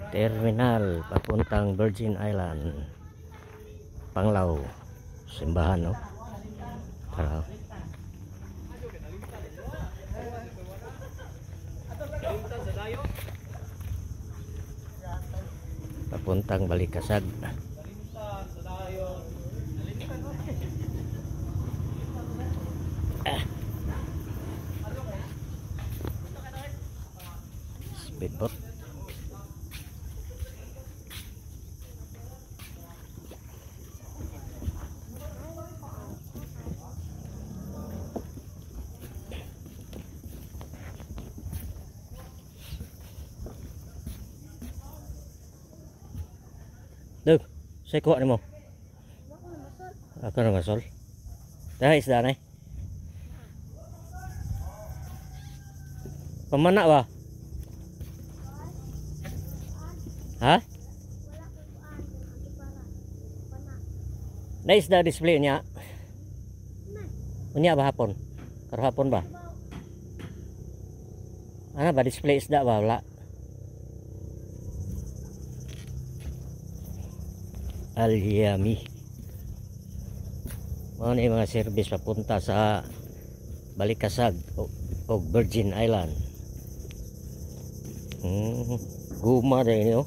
Terminal papuntang Virgin Island, Panglao, simbahan, no? Tara. Papuntang Balikasag. Speedboat. Dug, saya kuha nimo. Ako na masol. Dah isda na. Pamana ba? Ha? Na isda display niya. Unya ba hapon? Karo hapon ba? Ana ba display isda ba wala? Al-Yami. Mga na mga service papunta sa Balikasag o Virgin Island. Guma na ini, oh.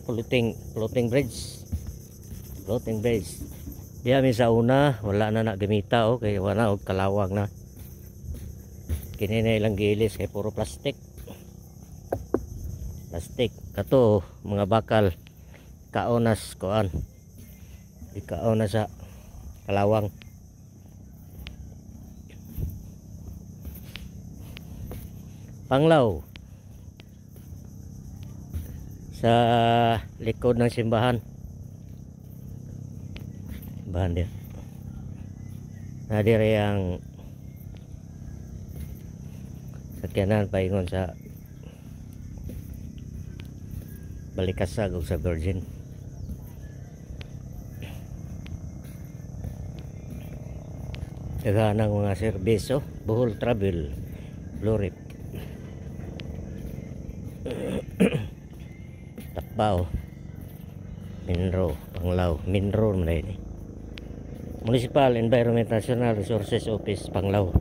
Floating bridge. Floating bridge. Diya mi sa una wala na nagamita, oh, kay wala og kalawang na. Kini na ilang gilis kay puro plastic. Plastic kato mga bakal kaonas koan. Ikaon na sa kalawang. Panglao sa likod ng simbahan. Simbahan dia. Nadire ang sakyanan paingon sa Balikasag o sa Virgin. Daga ng mga serbisyo, Bohol Travel, Blurip, Takbao, Minro, Panglao, Minro na ini. Municipal Environment National Resources Office, Panglao.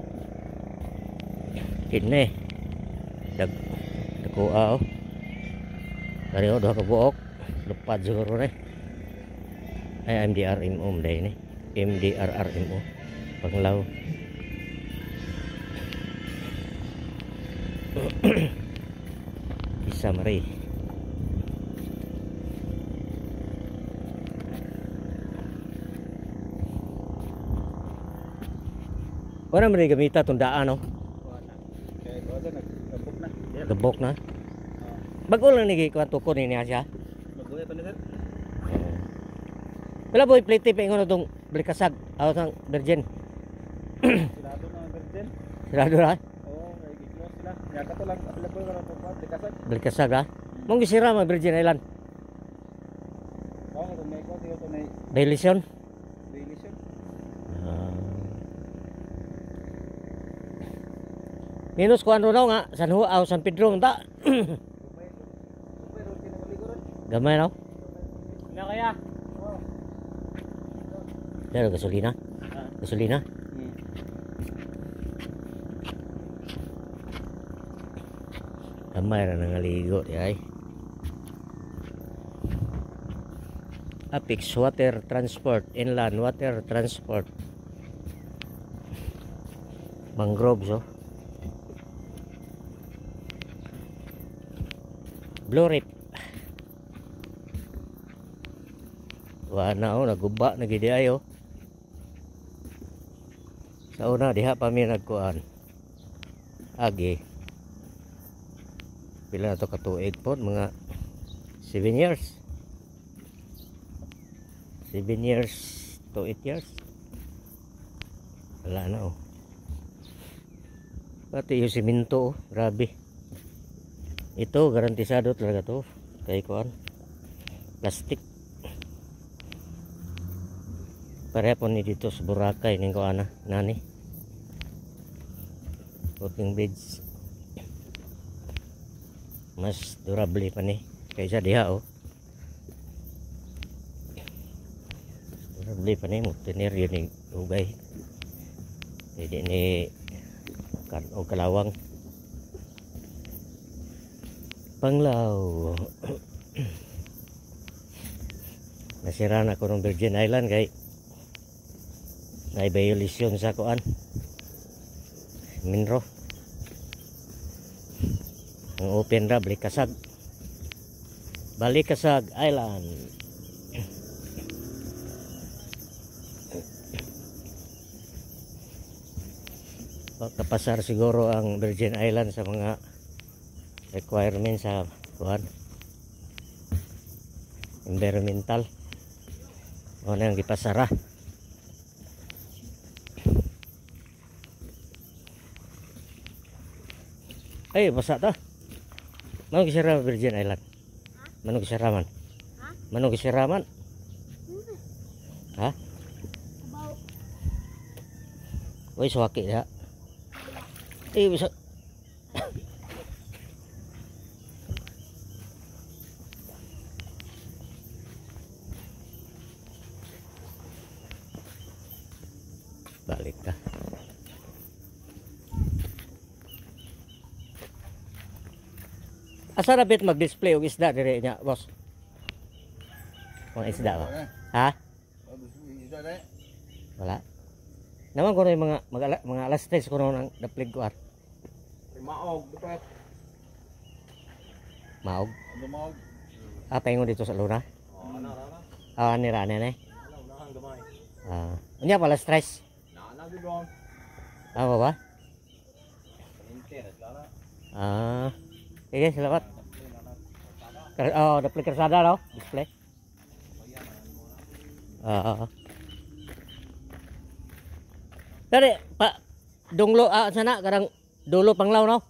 Kini dagkuha, oh. Dari doha ka buok, lupad siguro na. Ay MDRMO na ini. MDRRMO. Panglao. Isa mari. Wala man gamita tundaan, no? Gebok na. Bago lang ni kuan tukon ni siya. Bago pa ni sir. Wala boy plate pa ingon tong Balikasag aw sang Virgin. Sirado na ang Virgin. Sirado ra? Oo, kay gi-close sila. Nya kato lang available ra to pa Balikasag. Balikasag ha. Mong gisira man Virgin Island. Oo, to may ko to may Violation. violation. Minus kuan ro nga San Juan aw San Pedro ta. Upay ro kinamaligoran. Gamay no? Nya kaya. Pero gasolina. Gasolina. Gamay ra nangaligo di ay. Apex Water Transport, Inland Water Transport. Mangroves, oh. Blurip. Wana, oh, naguba na gid ayo. Sa una diha pa mi nagkuan. Agi. Pila na to katuig po, mga 7 years. 7 years to 8 years. Wala na, oh. Pati yung siminto, oh, grabe. Ito garantisado talaga to. Kay kuan. Plastic. Pareha po ni dito sa Boracay ning kuan nani. Floating bridge. Mas durable pa ni kaysa diha oh. Durable pa ni mo tenir yun ni ugay. Hindi ni o kalawang. Panglaw. Nasira na ko ng Virgin Island kay na-violation sa kuan. Minro. Ang open ra Balikasag. Balikasag Island. Kapasar siguro ang Virgin Island sa mga requirements sa kuan environmental. Ano yang gipasara. Ay, basa ta. Mano gisara Virgin Island? Mano gisara man? Mano gisara man? Ha? Uy, suwaki ya. Eh, bisa. Balik ka. Asa na bit mag-display og isda dire nya, boss? Mga isda ba? Ha? Wala. Naman ko na yung mga alas 3 ko na ang daplig ko at. Maog, dapat. Maog? Ano maog? Ah, paingon dito sa luna? Ano. Ah, nira na eh. Nahang gamay. Ah, unya pala stress. Nagibong. Ah, ba? Internet lala. Ah. Sige, salamat. Oh, daplig karsada no? Display. Dari, Pak Dunglo sana kadang dulo Panglaw no?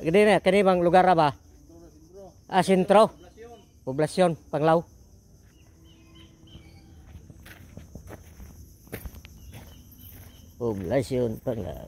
Gini na, kini bang lugar ba? Ah, sentro. Poblasyon Panglaw. Poblasyon Panglaw.